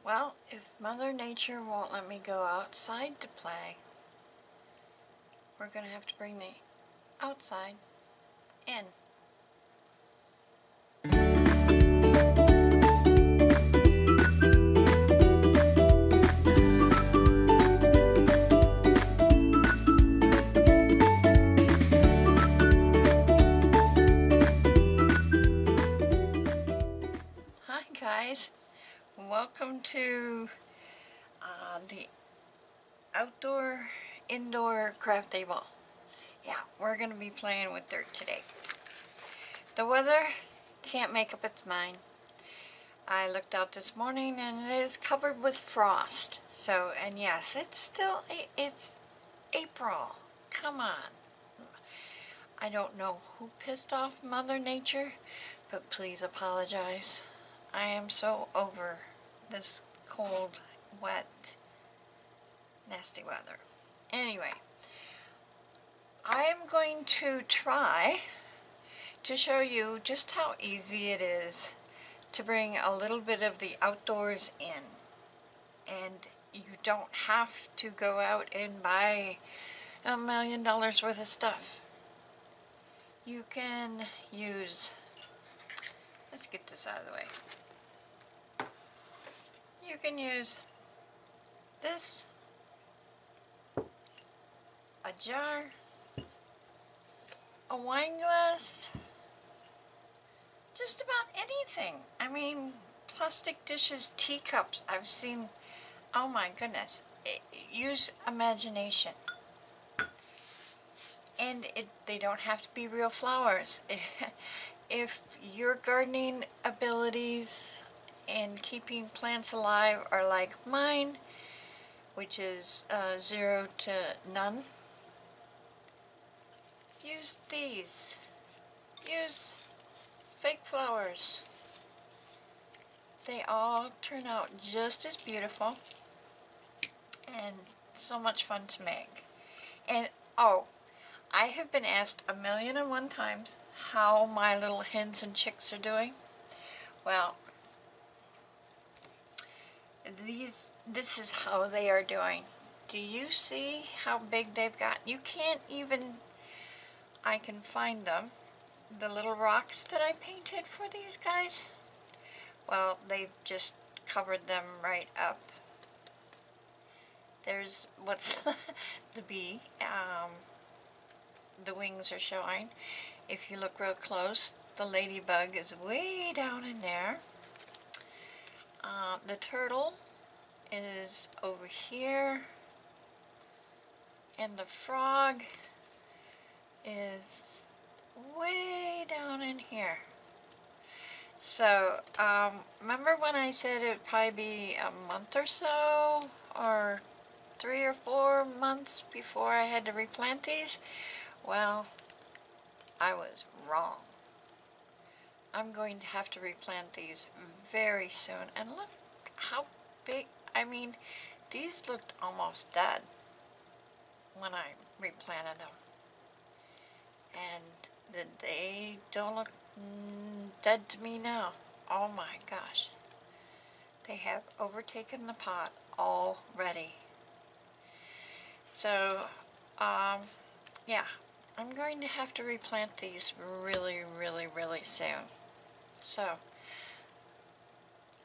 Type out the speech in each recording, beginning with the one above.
Well, if Mother Nature won't let me go outside to play, we're going to have to bring the outside in. Hi guys, welcome to the indoor craft table. Yeah, we're going to be playing with dirt today. The weather can't make up its mind. I looked out this morning and it is covered with frost. So, and yes, it's April. Come on. I don't know who pissed off Mother Nature, but please apologize. I am so over this cold, wet, nasty weather. Anyway, I am going to try to show you just how easy it is to bring a little bit of the outdoors in. And you don't have to go out and buy $1 million worth of stuff. You can use, let's get this out of the way. You can use this, a jar, a wine glass, just about anything. I mean, plastic dishes, teacups, I've seen, oh my goodness. Use imagination. And they don't have to be real flowers. If your gardening abilities and keeping plants alive are like mine, which is 0 to none, use these. Use fake flowers. They all turn out just as beautiful and so much fun to make. And oh, I have been asked 1,000,001 times how my little hens and chicks are doing. Well, this is how they are doing. Do you see how big they've got? You can't even, I can find them, the little rocks that I painted for these guys. Well, they've just covered them right up. There's what's the bee. The wings are showing. If you look real close, the ladybug is way down in there. The turtle is over here, and the frog is way down in here. So, remember when I said it would probably be a month or so, or 3 or 4 months before I had to replant these? Well, I was wrong. I'm going to have to replant these very soon. And look how big, I mean, these looked almost dead when I replanted them. And they don't look dead to me now. Oh my gosh. They have overtaken the pot already. So, yeah. I'm going to have to replant these really, really, really soon. So,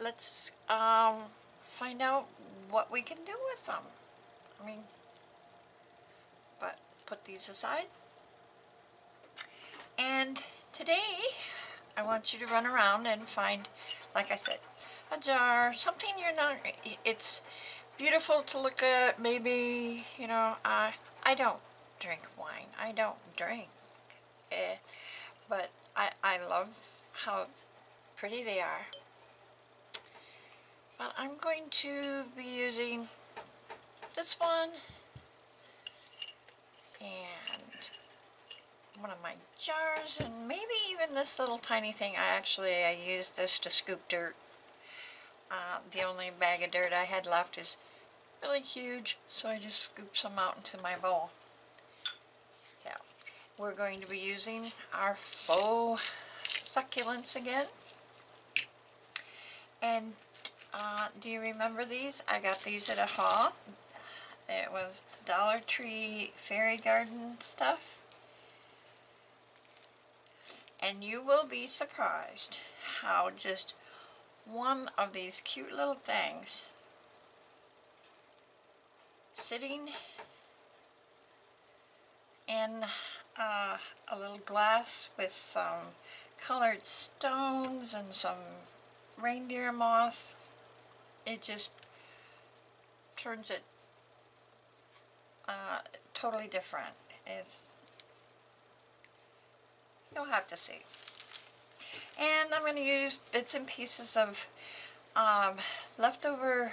let's find out what we can do with them. I mean, but put these aside. And today, I want you to run around and find, like I said, a jar, something you're not, it's beautiful to look at, maybe, you know, I don't drink wine. I don't drink. But I love how pretty they are. But I'm going to be using this one and one of my jars, and maybe even this little tiny thing. I used this to scoop dirt. The only bag of dirt I had left is really huge, so I just scooped some out into my bowl. So, we're going to be using our faux succulents again. And Do you remember these? I got these at a haul. It was the Dollar Tree fairy garden stuff. And you will be surprised how just one of these cute little things sitting in a little glass with some colored stones and some reindeer moss, it just turns it totally different. You'll have to see. And I'm going to use bits and pieces of leftover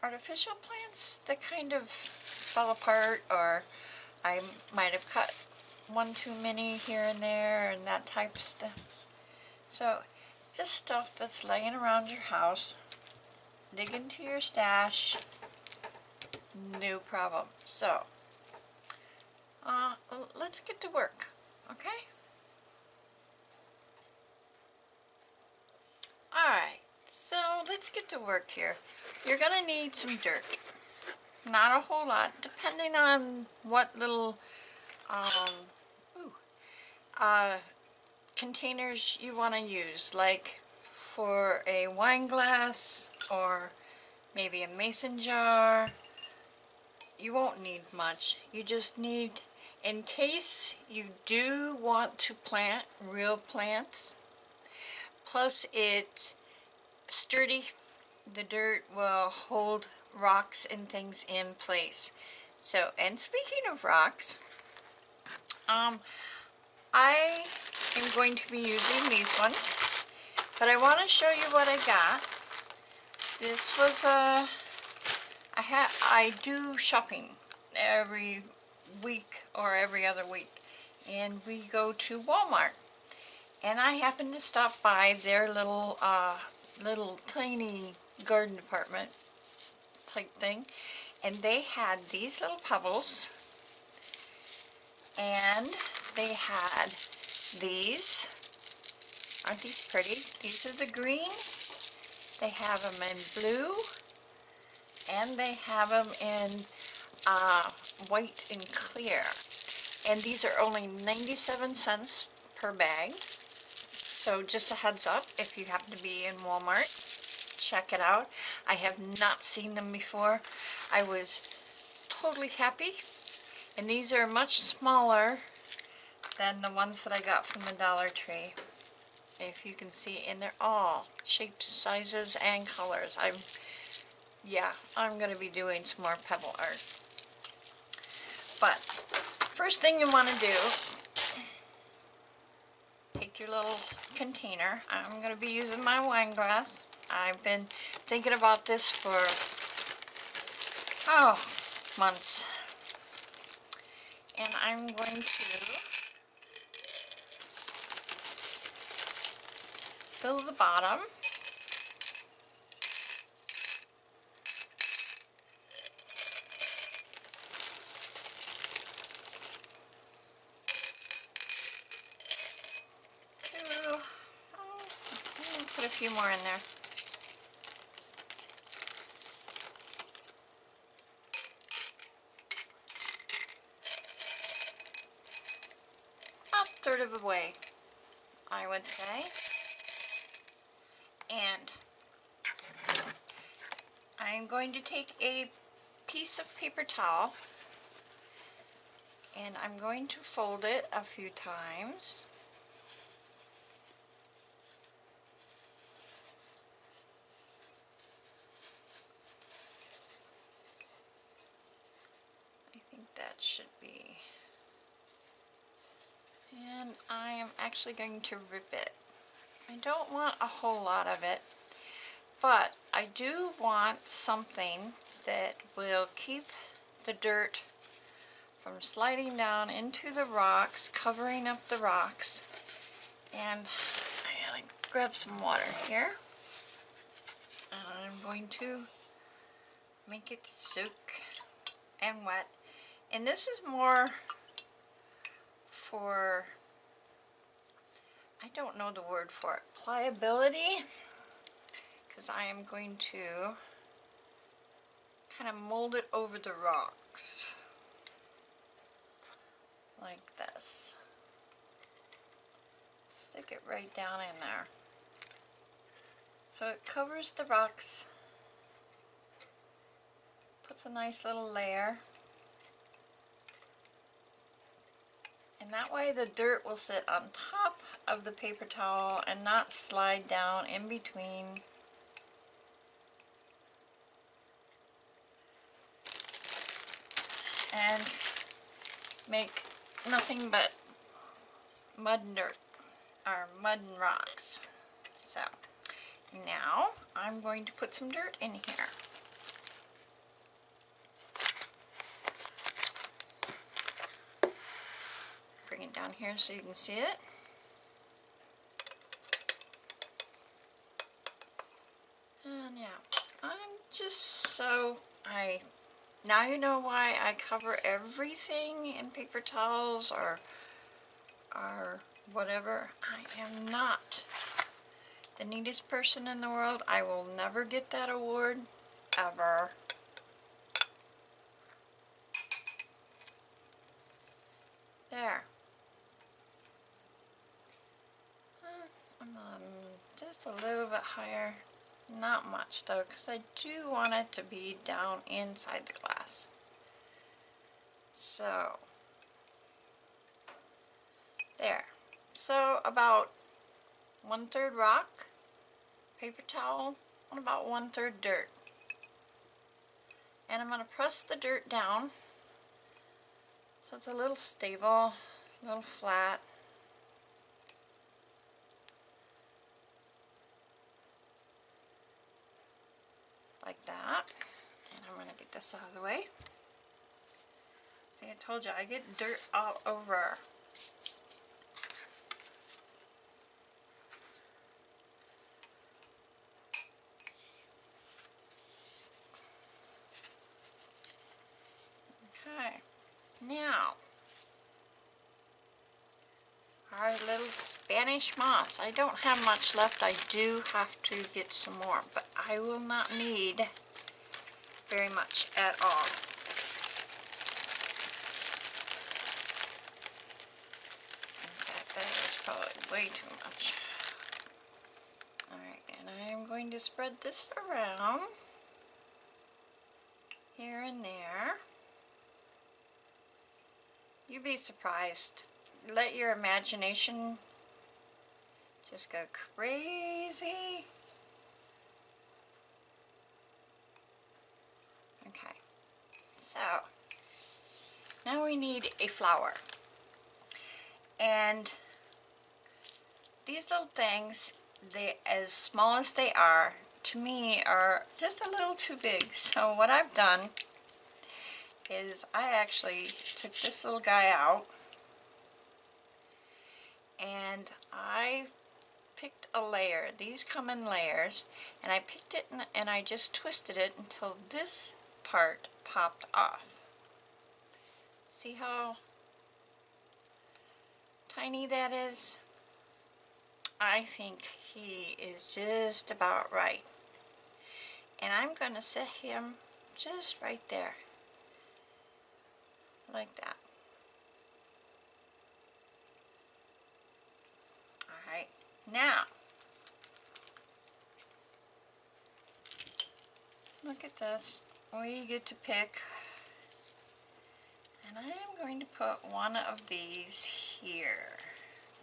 artificial plants that kind of fell apart, or I might have cut one too many here and there and that type of stuff. So just stuff that's laying around your house. Dig into your stash, no problem. So let's get to work, okay? Alright, so let's get to work here. You're going to need some dirt. Not a whole lot, depending on what little containers you want to use, like for a wine glass or maybe a mason jar. You won't need much. You just need, in case you do want to plant real plants, plus it's sturdy, the dirt will hold rocks and things in place. So, and speaking of rocks, I am going to be using these ones, but I want to show you what I got. This was I do shopping every week or every other week, and we go to Walmart, and I happened to stop by their little tiny garden department type thing, and they had these little pebbles, and they had these. Aren't these pretty? These are the green. They have them in blue, and they have them in white and clear. And these are only 97 cents per bag. So just a heads up, if you happen to be in Walmart, check it out. I have not seen them before. I was totally happy. And these are much smaller than the ones that I got from the Dollar Tree. If you can see, and they're all shapes, sizes, and colors. I'm going to be doing some more pebble art. But first thing you want to do, take your little container. I'm going to be using my wine glass. I've been thinking about this for months. And I'm going to fill the bottom. Put a few more in there. About a third of the way, I would say. And I'm going to take a piece of paper towel, and I'm going to fold it a few times. I think that should be. And I am actually going to rip it. I don't want a whole lot of it, but I do want something that will keep the dirt from sliding down into the rocks, covering up the rocks. And I gotta grab some water here. And I'm going to make it soak and wet. And this is more for I don't know the word for it, pliability, because I am going to kind of mold it over the rocks like this. Stick it right down in there. So it covers the rocks, puts a nice little layer, and that way the dirt will sit on top of the paper towel and not slide down in between. And make nothing but mud and dirt, or mud and rocks. So now I'm going to put some dirt in here. Bring it down here so you can see it. And yeah, I'm just now you know why I cover everything in paper towels or whatever. I am not the neatest person in the world. I will never get that award, ever. There. Just a little bit higher. Not much though, because I do want it to be down inside the glass. So, there. So about 1/3 rock, paper towel, and about 1/3 dirt. And I'm going to press the dirt down so it's a little stable, a little flat. Like that. And I'm going to get this out of the way. See, I told you, I get dirt all over. Okay, now our little Spanish moss. I don't have much left. I do have to get some more, but I will not need very much at all. In fact, that is probably way too much. Alright, and I'm going to spread this around here and there. You'd be surprised. Let your imagination just go crazy. Okay, so now we need a flower. And these little things, as small as they are, to me are just a little too big. So what I've done is I actually took this little guy out and I picked a layer. These come in layers, and I picked it and I just twisted it until this part popped off. See how tiny that is? I think he is just about right. And I'm going to set him just right there. Like that. Alright, now look at this. We get to pick, and I am going to put one of these here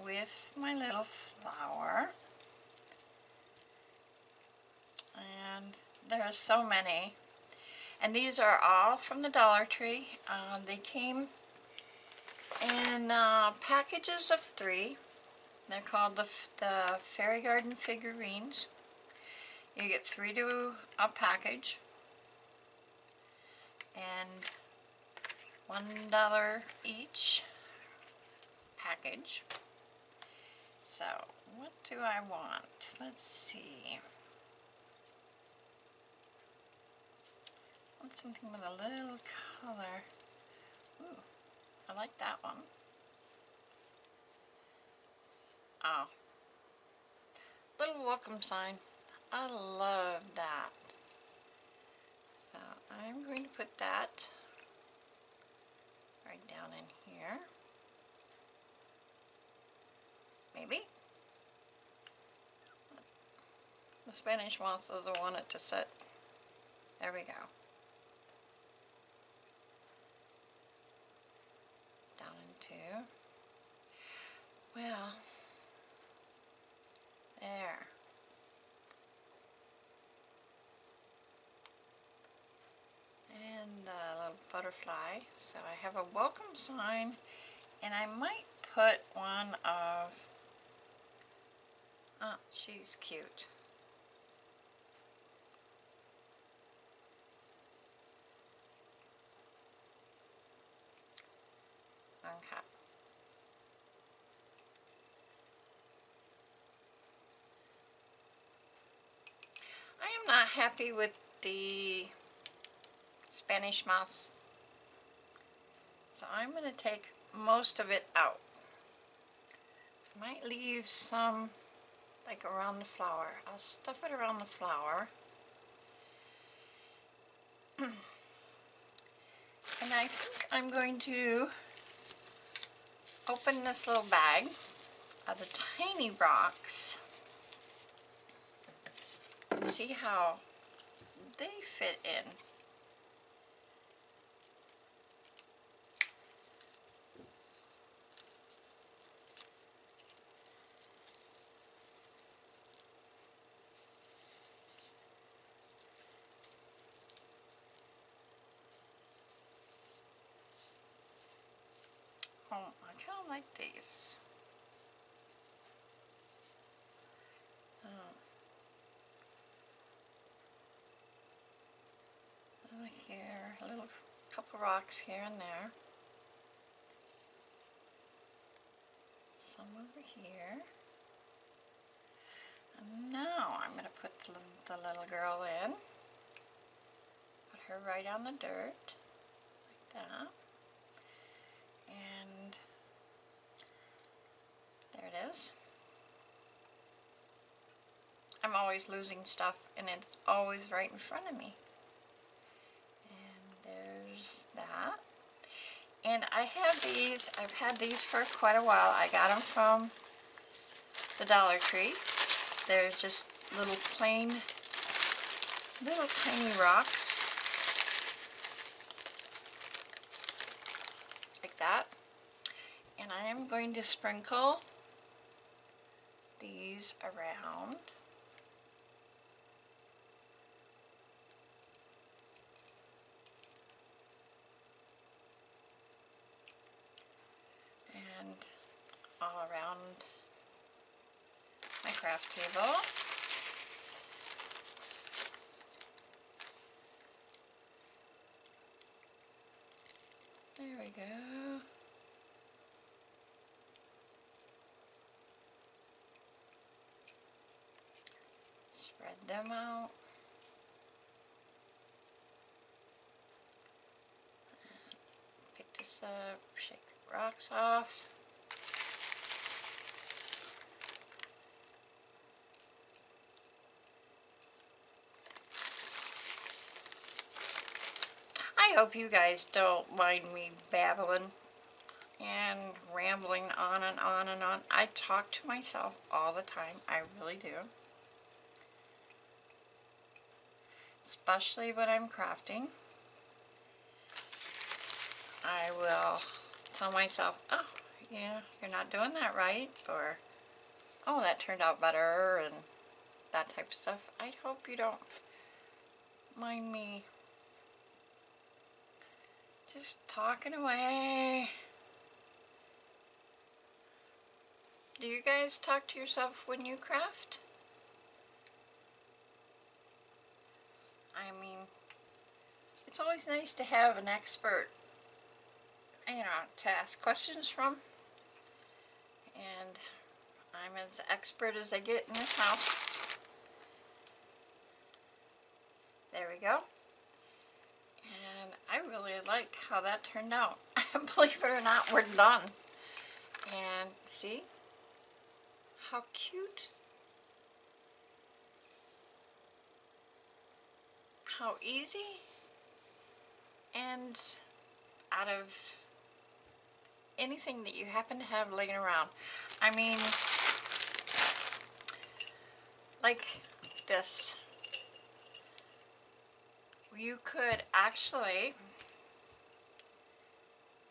with my little flower. And there are so many. And these are all from the Dollar Tree. They came in packages of 3. They're called the Fairy Garden figurines. You get 3 to a package. And $1 each package. So, what do I want? Let's see. I want something with a little color. Ooh, I like that one. Oh, little welcome sign. I love that. So I'm going to put that right down in here. Maybe. The Spanish moss doesn't want it to sit. There we go. Down into, well, there. And a little butterfly. So I have a welcome sign, and I might put one of, oh, she's cute. Okay. I am not happy with the Spanish moss, so I'm going to take most of it out. Might leave some like around the flower. I'll stuff it around the flower. And I think I'm going to open this little bag of the tiny rocks and see how they fit in. Oh, I kind of like these. Oh. Over here, a little couple rocks here and there. Some over here. And now I'm going to put the little girl in. Put her right on the dirt, like that. And there it is. I'm always losing stuff, and it's always right in front of me. And there's that. And I have these, I've had these for quite a while. I got them from the Dollar Tree. They're just little plain, little tiny rocks. Like that. And I am going to sprinkle these around. And all around my craft table. There we go. Spread them out. Pick this up, shake the rocks off. I hope you guys don't mind me babbling and rambling on and on and on. I talk to myself all the time. I really do. Especially when I'm crafting. I will tell myself, oh, yeah, you're not doing that right, or, oh, that turned out better, and that type of stuff. I hope you don't mind me just talking away. Do you guys talk to yourself when you craft? I mean, it's always nice to have an expert, you know, to ask questions from. And I'm as expert as I get in this house. There we go. And I really like how that turned out. Believe it or not, we're done. And see? How cute. How easy. And out of anything that you happen to have laying around. I mean, like this. You could actually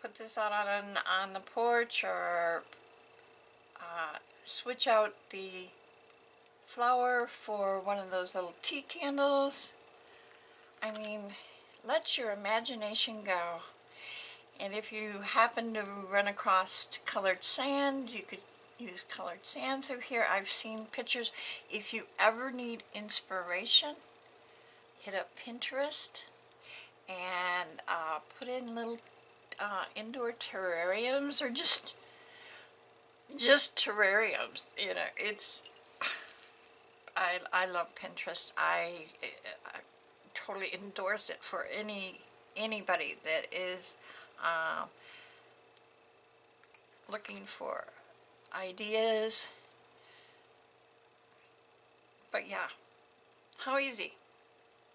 put this out on the porch, or switch out the flower for one of those little tea candles. I mean, let your imagination go. And if you happen to run across colored sand, you could use colored sand through here. I've seen pictures. If you ever need inspiration, hit up Pinterest and put in little indoor terrariums, or just terrariums. You know, it's I love Pinterest. I totally endorse it for anybody that is looking for ideas. But yeah, how easy,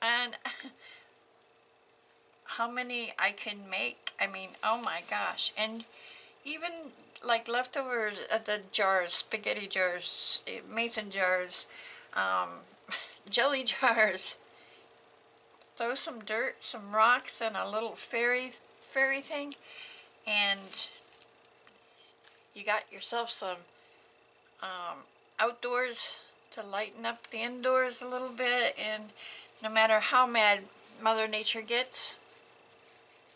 and how many I can make. I mean, oh my gosh. And even like leftovers at the jars, spaghetti jars, mason jars, jelly jars. Throw some dirt, some rocks, and a little fairy thing, and you got yourself some outdoors to lighten up the indoors a little bit. And no matter how mad Mother Nature gets,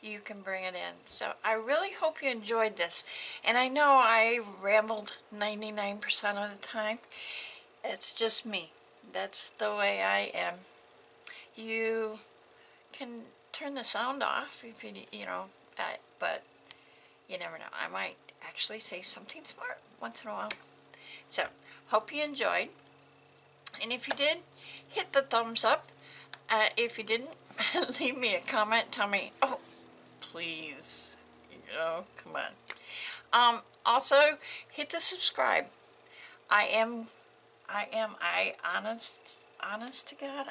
you can bring it in. So I really hope you enjoyed this. And I know I rambled 99% of the time. It's just me. That's the way I am. You can turn the sound off if you know, but you never know. I might actually say something smart once in a while. So, hope you enjoyed. And if you did, hit the thumbs up. If you didn't, leave me a comment. Tell me, oh, please, you know, come on. Also, hit the subscribe. Honest to God,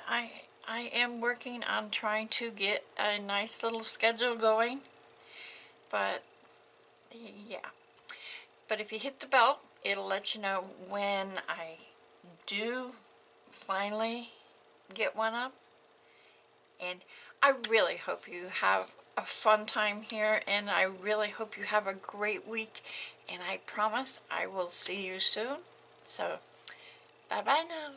I am working on trying to get a nice little schedule going. But, yeah. But if you hit the bell, it'll let you know when I do finally get one up. And I really hope you have a fun time here, and I really hope you have a great week. And I promise I will see you soon. So, bye-bye now.